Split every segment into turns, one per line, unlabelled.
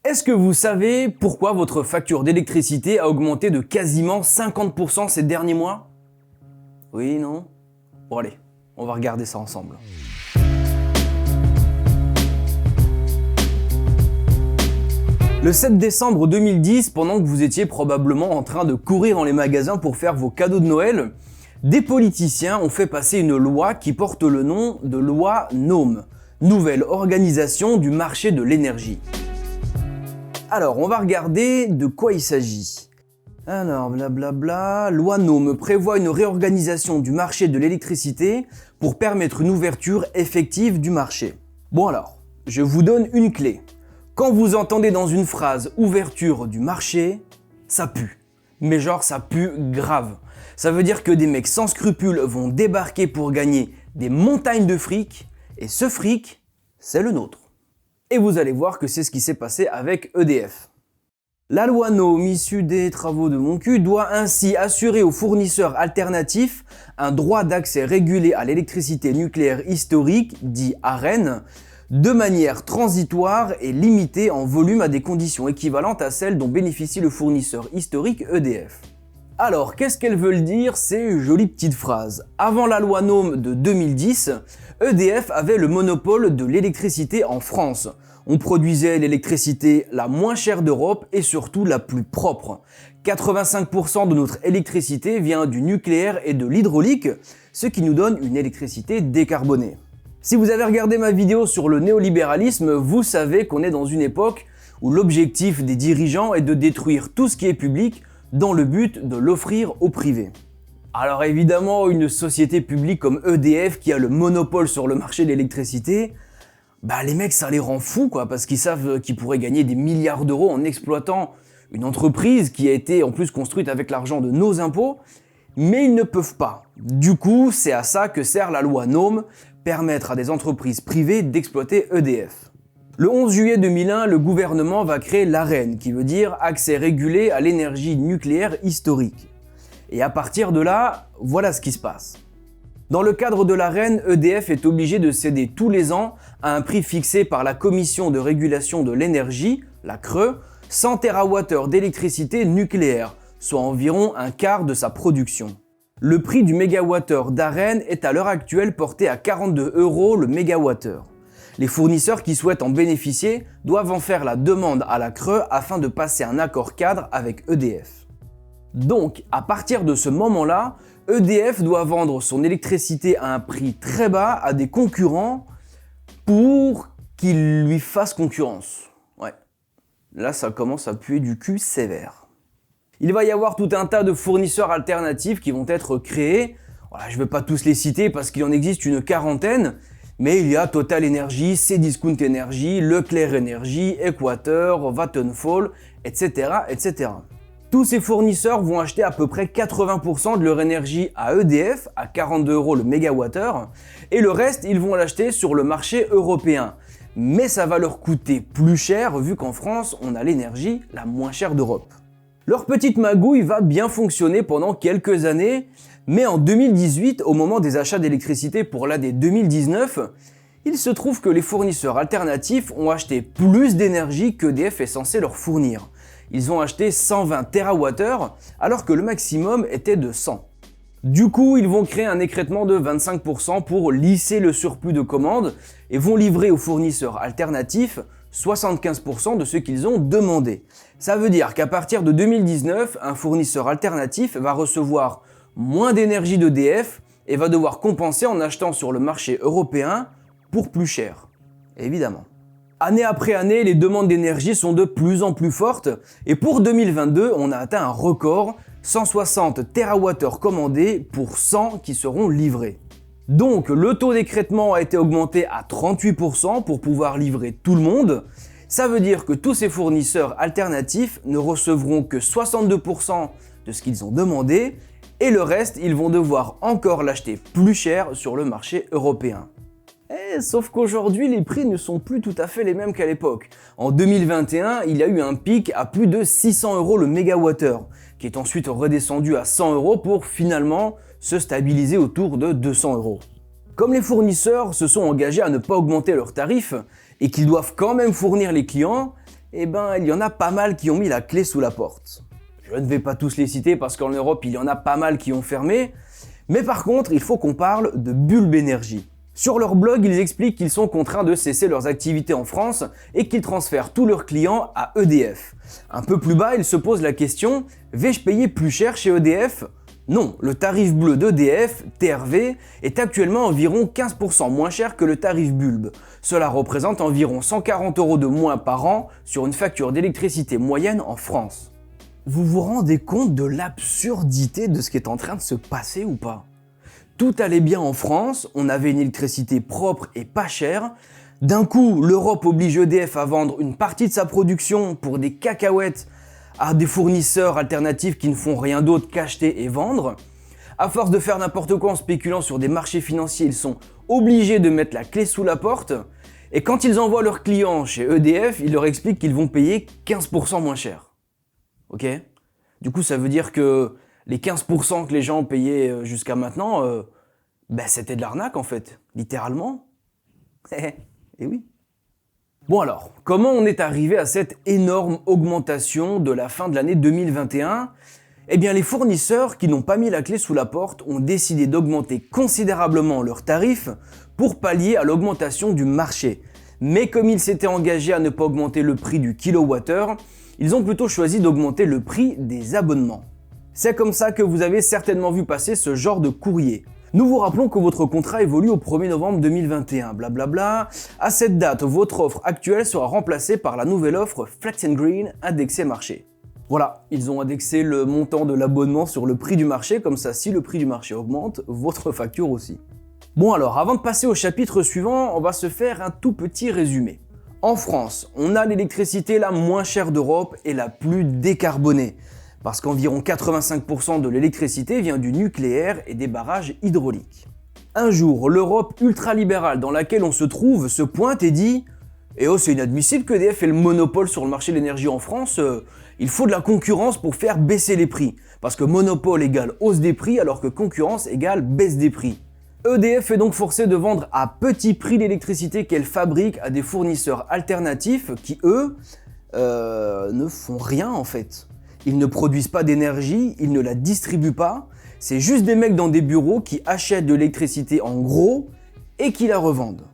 Est-ce que vous savez pourquoi votre facture d'électricité a augmenté de quasiment 50% ces derniers mois? Oui, non? Bon allez, on va regarder ça ensemble. Le 7 décembre 2010, pendant que vous étiez probablement en train de courir dans les magasins pour faire vos cadeaux de Noël, des politiciens ont fait passer une loi qui porte le nom de loi NOM, Nouvelle Organisation du Marché de l'Énergie. Alors, on va regarder de quoi il s'agit. Alors, blablabla, loi NOM prévoit une réorganisation du marché de l'électricité pour permettre une ouverture effective du marché. Bon alors, je vous donne une clé. Quand vous entendez dans une phrase « ouverture du marché », ça pue. Mais genre, ça pue grave. Ça veut dire que des mecs sans scrupules vont débarquer pour gagner des montagnes de fric, et ce fric, c'est le nôtre. Et vous allez voir que c'est ce qui s'est passé avec EDF. La loi NOM, issue des travaux de mon cul, doit ainsi assurer aux fournisseurs alternatifs un droit d'accès régulé à l'électricité nucléaire historique, dit AREN, de manière transitoire et limitée en volume à des conditions équivalentes à celles dont bénéficie le fournisseur historique EDF. Alors, qu'est-ce qu'elles veulent dire ces jolies petites phrases? Avant la loi NOM de 2010, EDF avait le monopole de l'électricité en France. On produisait l'électricité la moins chère d'Europe et surtout la plus propre. 85% de notre électricité vient du nucléaire et de l'hydraulique, ce qui nous donne une électricité décarbonée. Si vous avez regardé ma vidéo sur le néolibéralisme, vous savez qu'on est dans une époque où l'objectif des dirigeants est de détruire tout ce qui est public dans le but de l'offrir au privé. Alors évidemment, une société publique comme EDF qui a le monopole sur le marché de l'électricité, les mecs ça les rend fous parce qu'ils savent qu'ils pourraient gagner des milliards d'euros en exploitant une entreprise qui a été en plus construite avec l'argent de nos impôts, mais ils ne peuvent pas. Du coup, c'est à ça que sert la loi NOM, permettre à des entreprises privées d'exploiter EDF. Le 11 juillet 2001, le gouvernement va créer l'AREN, qui veut dire accès régulé à l'énergie nucléaire historique. Et à partir de là, voilà ce qui se passe. Dans le cadre de l'AREN, EDF est obligé de céder tous les ans à un prix fixé par la Commission de régulation de l'énergie, la CRE, 100 TWh d'électricité nucléaire, soit environ un quart de sa production. Le prix du mégawattheure d'AREN est à l'heure actuelle porté à 42 € le mégawattheure. Les fournisseurs qui souhaitent en bénéficier doivent en faire la demande à la CRE afin de passer un accord cadre avec EDF. Donc, à partir de ce moment-là, EDF doit vendre son électricité à un prix très bas à des concurrents pour qu'ils lui fassent concurrence. Ouais, là ça commence à puer du cul sévère. Il va y avoir tout un tas de fournisseurs alternatifs qui vont être créés. Voilà, je ne vais pas tous les citer parce qu'il en existe une quarantaine, mais il y a Total Energy, Cdiscount Energy, Leclerc Energy, Équateur, Vattenfall, etc., etc. Tous ces fournisseurs vont acheter à peu près 80% de leur énergie à EDF, à 42 € le mégawattheure, et le reste, ils vont l'acheter sur le marché européen. Mais ça va leur coûter plus cher vu qu'en France, on a l'énergie la moins chère d'Europe. Leur petite magouille va bien fonctionner pendant quelques années, mais en 2018, au moment des achats d'électricité pour l'année 2019, il se trouve que les fournisseurs alternatifs ont acheté plus d'énergie qu'EDF est censé leur fournir. Ils ont acheté 120 TWh alors que le maximum était de 100. Du coup, ils vont créer un écrêtement de 25% pour lisser le surplus de commandes et vont livrer aux fournisseurs alternatifs 75% de ce qu'ils ont demandé. Ça veut dire qu'à partir de 2019, un fournisseur alternatif va recevoir moins d'énergie d'EDF et va devoir compenser en achetant sur le marché européen pour plus cher. Évidemment. Année après année, les demandes d'énergie sont de plus en plus fortes et pour 2022, on a atteint un record, 160 TWh commandés pour 100 qui seront livrés. Donc le taux d'écrêtement a été augmenté à 38% pour pouvoir livrer tout le monde. Ça veut dire que tous ces fournisseurs alternatifs ne recevront que 62% de ce qu'ils ont demandé et le reste, ils vont devoir encore l'acheter plus cher sur le marché européen. Sauf qu'aujourd'hui, les prix ne sont plus tout à fait les mêmes qu'à l'époque. En 2021, il y a eu un pic à plus de 600 € le mégawattheure, qui est ensuite redescendu à 100 € pour finalement se stabiliser autour de 200 €. Comme les fournisseurs se sont engagés à ne pas augmenter leurs tarifs et qu'ils doivent quand même fournir les clients, eh ben il y en a pas mal qui ont mis la clé sous la porte. Je ne vais pas tous les citer parce qu'en Europe il y en a pas mal qui ont fermé, mais par contre il faut qu'on parle de Bulb Energy. Sur leur blog, ils expliquent qu'ils sont contraints de cesser leurs activités en France et qu'ils transfèrent tous leurs clients à EDF. Un peu plus bas, ils se posent la question, vais-je payer plus cher chez EDF ? Non, le tarif bleu d'EDF, TRV, est actuellement environ 15% moins cher que le tarif bulbe. Cela représente environ 140 € de moins par an sur une facture d'électricité moyenne en France. Vous vous rendez compte de l'absurdité de ce qui est en train de se passer ou pas ? Tout allait bien en France, on avait une électricité propre et pas chère. D'un coup, l'Europe oblige EDF à vendre une partie de sa production pour des cacahuètes à des fournisseurs alternatifs qui ne font rien d'autre qu'acheter et vendre. À force de faire n'importe quoi en spéculant sur des marchés financiers, ils sont obligés de mettre la clé sous la porte. Et quand ils envoient leurs clients chez EDF, ils leur expliquent qu'ils vont payer 15% moins cher. Ok ? Du coup, ça veut dire que les 15% que les gens ont payé jusqu'à maintenant, c'était de l'arnaque en fait, littéralement. Et oui. Bon alors, comment on est arrivé à cette énorme augmentation de la fin de l'année 2021 ? Eh bien les fournisseurs qui n'ont pas mis la clé sous la porte ont décidé d'augmenter considérablement leurs tarifs pour pallier à l'augmentation du marché. Mais comme ils s'étaient engagés à ne pas augmenter le prix du kilowattheure, ils ont plutôt choisi d'augmenter le prix des abonnements. C'est comme ça que vous avez certainement vu passer ce genre de courrier. Nous vous rappelons que votre contrat évolue au 1er novembre 2021, blablabla. À cette date, votre offre actuelle sera remplacée par la nouvelle offre Flex & Green indexée marché. Voilà, ils ont indexé le montant de l'abonnement sur le prix du marché, comme ça si le prix du marché augmente, votre facture aussi. Bon alors, avant de passer au chapitre suivant, on va se faire un tout petit résumé. En France, on a l'électricité la moins chère d'Europe et la plus décarbonée. Parce qu'environ 85% de l'électricité vient du nucléaire et des barrages hydrauliques. Un jour, l'Europe ultralibérale dans laquelle on se trouve se pointe et dit « Eh oh, c'est inadmissible que EDF ait le monopole sur le marché de l'énergie en France, il faut de la concurrence pour faire baisser les prix. Parce que monopole égale hausse des prix alors que concurrence égale baisse des prix. » EDF est donc forcée de vendre à petit prix l'électricité qu'elle fabrique à des fournisseurs alternatifs qui, eux, ne font rien en fait. Ils ne produisent pas d'énergie, ils ne la distribuent pas, c'est juste des mecs dans des bureaux qui achètent de l'électricité en gros et qui la revendent.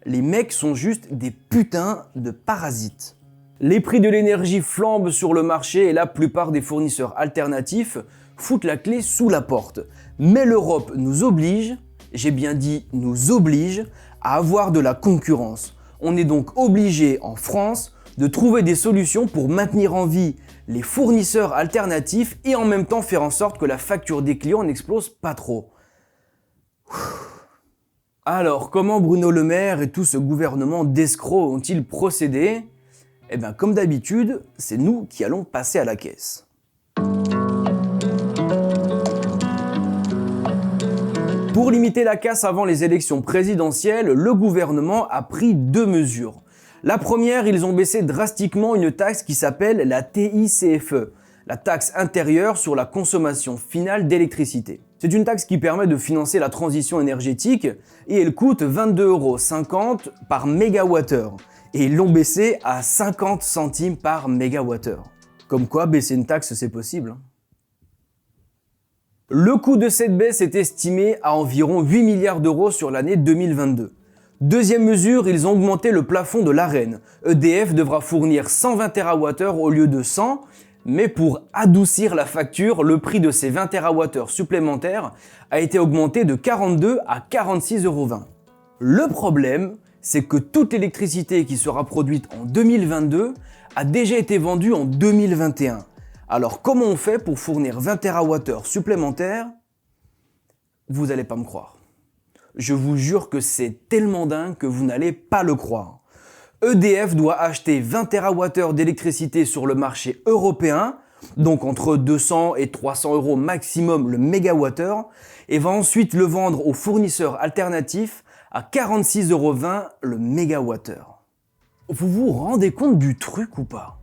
Les mecs sont juste des putains de parasites. Les prix de l'énergie flambent sur le marché et la plupart des fournisseurs alternatifs foutent la clé sous la porte. Mais l'Europe nous oblige, j'ai bien dit nous oblige, à avoir de la concurrence. On est donc obligé en France de trouver des solutions pour maintenir en vie les fournisseurs alternatifs et en même temps faire en sorte que la facture des clients n'explose pas trop. Alors, comment Bruno Le Maire et tout ce gouvernement d'escrocs ont-ils procédé ? Eh bien, comme d'habitude, c'est nous qui allons passer à la caisse. Pour limiter la casse avant les élections présidentielles, le gouvernement a pris 2 mesures. La première, ils ont baissé drastiquement une taxe qui s'appelle la TICFE, la taxe intérieure sur la consommation finale d'électricité. C'est une taxe qui permet de financer la transition énergétique et elle coûte 22,50 € par mégawattheure. Et ils l'ont baissé à 50 centimes par mégawattheure. Comme quoi, baisser une taxe, c'est possible. Le coût de cette baisse est estimé à environ 8 milliards d'euros sur l'année 2022. Deuxième mesure, ils ont augmenté le plafond de l'Arenh. EDF devra fournir 120 TWh au lieu de 100, mais pour adoucir la facture, le prix de ces 20 TWh supplémentaires a été augmenté de 42 à 46,20 €. Le problème, c'est que toute l'électricité qui sera produite en 2022 a déjà été vendue en 2021. Alors comment on fait pour fournir 20 TWh supplémentaires ? Vous n'allez pas me croire. Je vous jure que c'est tellement dingue que vous n'allez pas le croire. EDF doit acheter 20 TWh d'électricité sur le marché européen, donc entre 200 et 300 € maximum le mégawattheure, et va ensuite le vendre aux fournisseurs alternatifs à 46,20 € le mégawattheure. Vous vous rendez compte du truc ou pas ?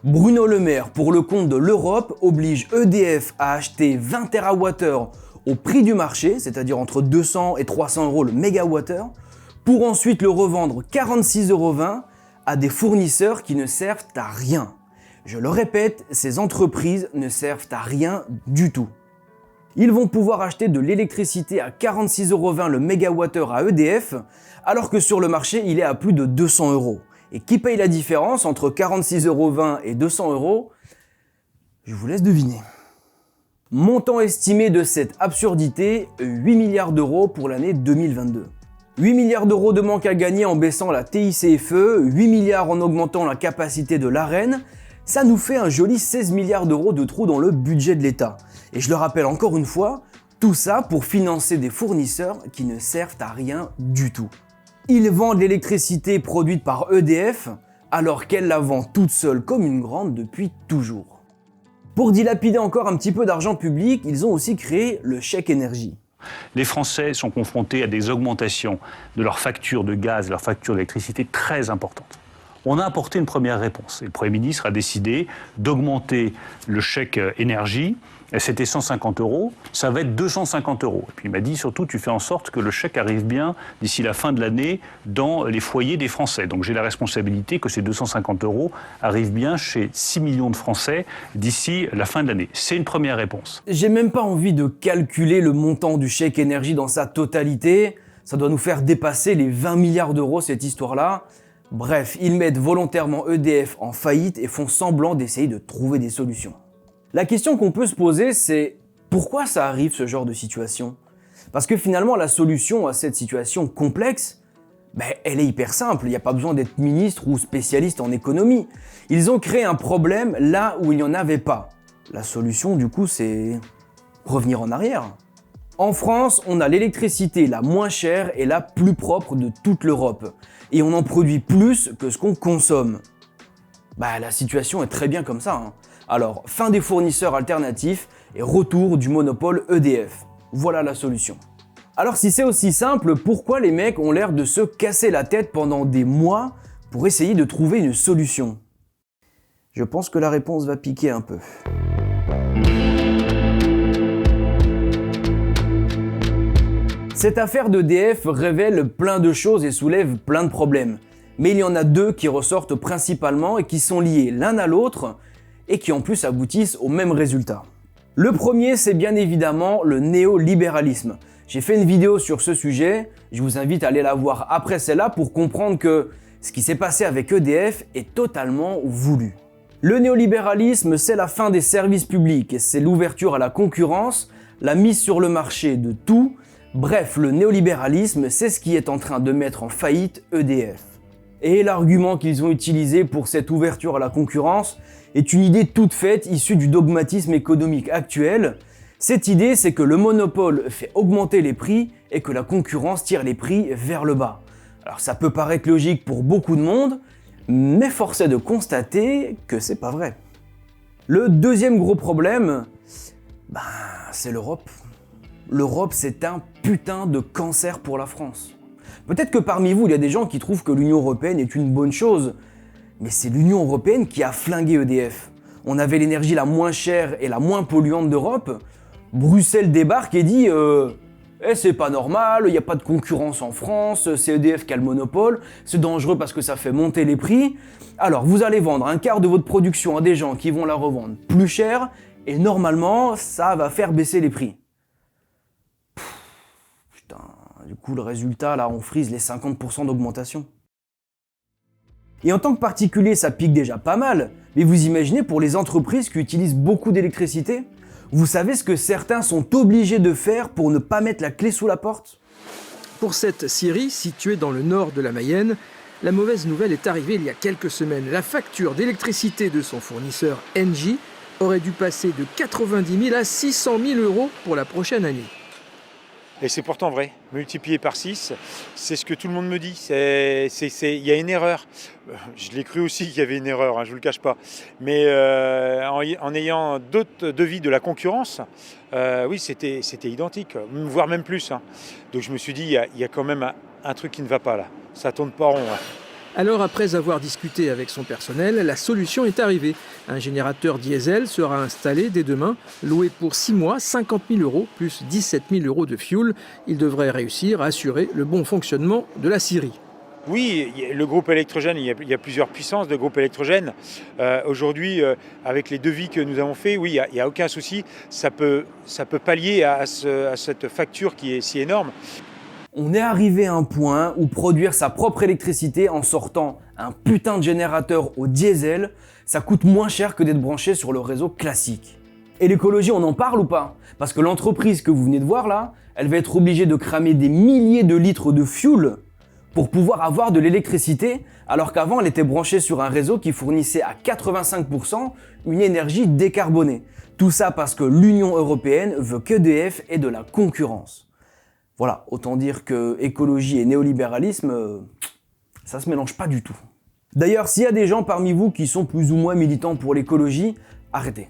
Bruno Le Maire, pour le compte de l'Europe, oblige EDF à acheter 20 TWh au prix du marché, c'est-à-dire entre 200 et 300 € le mégawattheure, pour ensuite le revendre 46,20 € à des fournisseurs qui ne servent à rien. Je le répète, ces entreprises ne servent à rien du tout. Ils vont pouvoir acheter de l'électricité à 46,20 € le mégawattheure à EDF, alors que sur le marché, il est à plus de 200 €. Et qui paye la différence entre 46,20 € et 200 €? Je vous laisse deviner. Montant estimé de cette absurdité, 8 milliards d'euros pour l'année 2022. 8 milliards d'euros de manque à gagner en baissant la TICFE, 8 milliards en augmentant la capacité de l'Arenh, ça nous fait un joli 16 milliards d'euros de trou dans le budget de l'État. Et je le rappelle encore une fois, tout ça pour financer des fournisseurs qui ne servent à rien du tout. Ils vendent l'électricité produite par EDF alors qu'elle la vend toute seule comme une grande depuis toujours. Pour dilapider encore un petit peu d'argent public, ils ont aussi créé le chèque énergie.
Les Français sont confrontés à des augmentations de leurs factures de gaz, de leurs factures d'électricité très importantes. On a apporté une première réponse. Et le Premier ministre a décidé d'augmenter le chèque énergie. C'était 150 €, ça va être 250 €. Et puis il m'a dit surtout, tu fais en sorte que le chèque arrive bien d'ici la fin de l'année dans les foyers des Français. Donc j'ai la responsabilité que ces 250 € arrivent bien chez 6 millions de Français d'ici la fin de l'année. C'est une première réponse.
J'ai même pas envie de calculer le montant du chèque énergie dans sa totalité. Ça doit nous faire dépasser les 20 milliards d'euros cette histoire-là. Bref, ils mettent volontairement EDF en faillite et font semblant d'essayer de trouver des solutions. La question qu'on peut se poser, c'est pourquoi ça arrive ce genre de situation? Parce que finalement, la solution à cette situation complexe, elle est hyper simple, il n'y a pas besoin d'être ministre ou spécialiste en économie. Ils ont créé un problème là où il n'y en avait pas. La solution, du coup, c'est revenir en arrière. En France, on a l'électricité la moins chère et la plus propre de toute l'Europe. Et on en produit plus que ce qu'on consomme. La situation est très bien comme ça. Alors, fin des fournisseurs alternatifs et retour du monopole EDF. Voilà la solution. Alors si c'est aussi simple, pourquoi les mecs ont l'air de se casser la tête pendant des mois pour essayer de trouver une solution? Je pense que la réponse va piquer un peu. Cette affaire d'EDF révèle plein de choses et soulève plein de problèmes. Mais il y en a deux qui ressortent principalement et qui sont liés l'un à l'autre et qui en plus aboutissent au même résultat. Le premier, c'est bien évidemment le néolibéralisme. J'ai fait une vidéo sur ce sujet, je vous invite à aller la voir après celle-là pour comprendre que ce qui s'est passé avec EDF est totalement voulu. Le néolibéralisme, c'est la fin des services publics et c'est l'ouverture à la concurrence, la mise sur le marché de tout. Bref, le néolibéralisme, c'est ce qui est en train de mettre en faillite EDF. Et l'argument qu'ils ont utilisé pour cette ouverture à la concurrence est une idée toute faite issue du dogmatisme économique actuel. Cette idée, c'est que le monopole fait augmenter les prix et que la concurrence tire les prix vers le bas. Alors ça peut paraître logique pour beaucoup de monde, mais force est de constater que c'est pas vrai. Le deuxième gros problème, c'est l'Europe. L'Europe, c'est un putain de cancer pour la France. Peut-être que parmi vous, il y a des gens qui trouvent que l'Union européenne est une bonne chose, mais c'est l'Union européenne qui a flingué EDF. On avait l'énergie la moins chère et la moins polluante d'Europe. Bruxelles débarque et dit c'est pas normal, il n'y a pas de concurrence en France, c'est EDF qui a le monopole, c'est dangereux parce que ça fait monter les prix. Alors vous allez vendre un quart de votre production à des gens qui vont la revendre plus cher et normalement ça va faire baisser les prix. Putain, du coup le résultat là on frise les 50% d'augmentation. Et en tant que particulier ça pique déjà pas mal, mais vous imaginez pour les entreprises qui utilisent beaucoup d'électricité? Vous savez ce que certains sont obligés de faire pour ne pas mettre la clé sous la porte?
Pour cette scierie, située dans le nord de la Mayenne, la mauvaise nouvelle est arrivée il y a quelques semaines. La facture d'électricité de son fournisseur Engie aurait dû passer de 90 000 à 600 000 € pour la prochaine année.
Et c'est pourtant vrai, multiplié par 6, c'est ce que tout le monde me dit, il y a une erreur. Je l'ai cru aussi qu'il y avait une erreur, je ne vous le cache pas. Mais en ayant d'autres devis de la concurrence, oui, c'était identique, voire même plus. Donc je me suis dit, il y a quand même un truc qui ne va pas là, ça ne tourne pas rond.
Alors après avoir discuté avec son personnel, la solution est arrivée. Un générateur diesel sera installé dès demain, loué pour 6 mois, 50 000 € plus 17 000 € de fioul. Il devrait réussir à assurer le bon fonctionnement de la scierie.
Oui, le groupe électrogène, il y a plusieurs puissances de groupe électrogène. Aujourd'hui, avec les devis que nous avons faits, oui, il n'y a aucun souci. Ça peut pallier à cette facture qui est si énorme.
On est arrivé à un point où produire sa propre électricité en sortant un putain de générateur au diesel, ça coûte moins cher que d'être branché sur le réseau classique. Et l'écologie, on en parle ou pas? Parce que l'entreprise que vous venez de voir là, elle va être obligée de cramer des milliers de litres de fuel pour pouvoir avoir de l'électricité, alors qu'avant elle était branchée sur un réseau qui fournissait à 85% une énergie décarbonée. Tout ça parce que l'Union européenne veut qu'EDF ait de la concurrence. Voilà, autant dire que écologie et néolibéralisme, ça se mélange pas du tout. D'ailleurs, s'il y a des gens parmi vous qui sont plus ou moins militants pour l'écologie, arrêtez.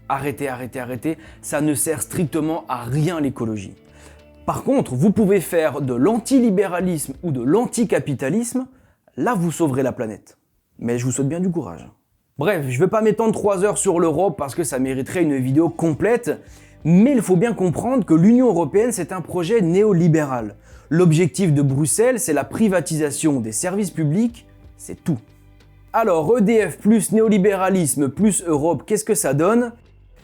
Arrêtez, ça ne sert strictement à rien l'écologie. Par contre, vous pouvez faire de l'antilibéralisme ou de l'anticapitalisme, là vous sauverez la planète. Mais je vous souhaite bien du courage. Bref, je ne vais pas m'étendre 3 heures sur l'Europe parce que ça mériterait une vidéo complète, mais il faut bien comprendre que l'Union européenne c'est un projet néolibéral. L'objectif de Bruxelles c'est la privatisation des services publics, c'est tout. Alors EDF plus néolibéralisme plus Europe, qu'est-ce que ça donne ?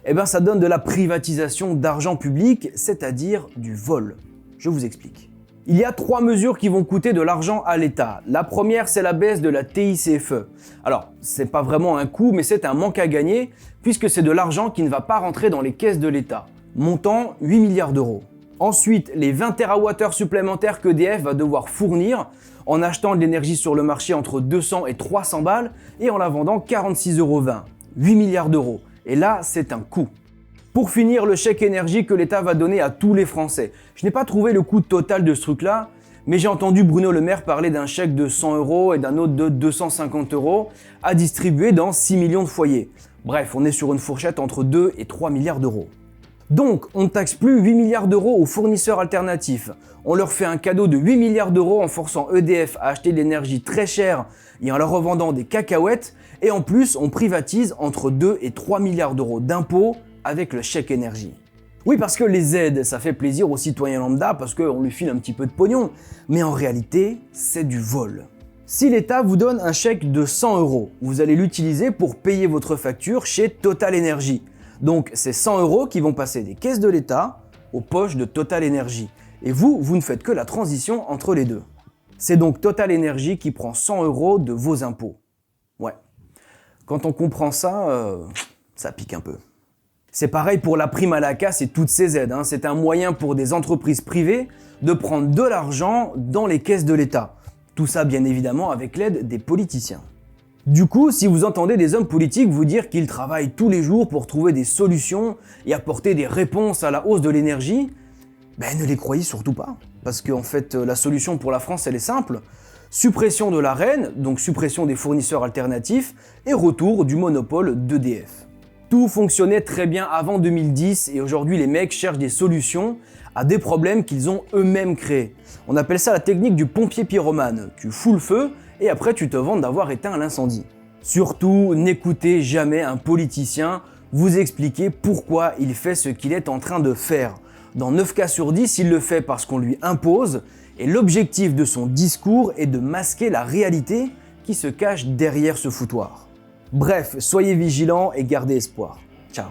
Eh bien ça donne de la privatisation d'argent public, c'est-à-dire du vol. Je vous explique. Il y a 3 mesures qui vont coûter de l'argent à l'État. La première, c'est la baisse de la TICFE. Alors, c'est pas vraiment un coût, mais c'est un manque à gagner, puisque c'est de l'argent qui ne va pas rentrer dans les caisses de l'État. Montant 8 milliards d'euros. Ensuite, les 20 TWh supplémentaires qu'EDF va devoir fournir en achetant de l'énergie sur le marché entre 200 et 300 balles et en la vendant 46,20 €. 8 milliards d'euros. Et là, c'est un coût. Pour finir, le chèque énergie que l'État va donner à tous les Français. Je n'ai pas trouvé le coût total de ce truc-là, mais j'ai entendu Bruno Le Maire parler d'un chèque de 100 € et d'un autre de 250 € à distribuer dans 6 millions de foyers. Bref, on est sur une fourchette entre 2 et 3 milliards d'euros. Donc, on ne taxe plus 8 milliards d'euros aux fournisseurs alternatifs. On leur fait un cadeau de 8 milliards d'euros en forçant EDF à acheter de l'énergie très chère et en leur revendant des cacahuètes. Et en plus, on privatise entre 2 et 3 milliards d'euros d'impôts avec le chèque énergie. Oui, parce que les aides, ça fait plaisir aux citoyens lambda parce qu'on lui file un petit peu de pognon. Mais en réalité, c'est du vol. Si l'État vous donne un chèque de 100 €, vous allez l'utiliser pour payer votre facture chez Total Energy. Donc, c'est 100 € qui vont passer des caisses de l'État aux poches de Total Energy. Et vous ne faites que la transition entre les deux. C'est donc Total Energy qui prend 100 € de vos impôts. Ouais. Quand on comprend ça, ça pique un peu. C'est pareil pour la prime à la casse et toutes ces aides. C'est un moyen pour des entreprises privées de prendre de l'argent dans les caisses de l'État. Tout ça, bien évidemment, avec l'aide des politiciens. Du coup, si vous entendez des hommes politiques vous dire qu'ils travaillent tous les jours pour trouver des solutions et apporter des réponses à la hausse de l'énergie, ne les croyez surtout pas. Parce qu'en fait, la solution pour la France, elle est simple. Suppression de l'Arenh, donc suppression des fournisseurs alternatifs, et retour du monopole d'EDF. Tout fonctionnait très bien avant 2010 et aujourd'hui les mecs cherchent des solutions à des problèmes qu'ils ont eux-mêmes créés. On appelle ça la technique du pompier pyromane. Tu fous le feu et après tu te vantes d'avoir éteint l'incendie. Surtout, n'écoutez jamais un politicien vous expliquer pourquoi il fait ce qu'il est en train de faire. Dans 9 cas sur 10, il le fait parce qu'on lui impose et l'objectif de son discours est de masquer la réalité qui se cache derrière ce foutoir. Bref, soyez vigilants et gardez espoir. Ciao.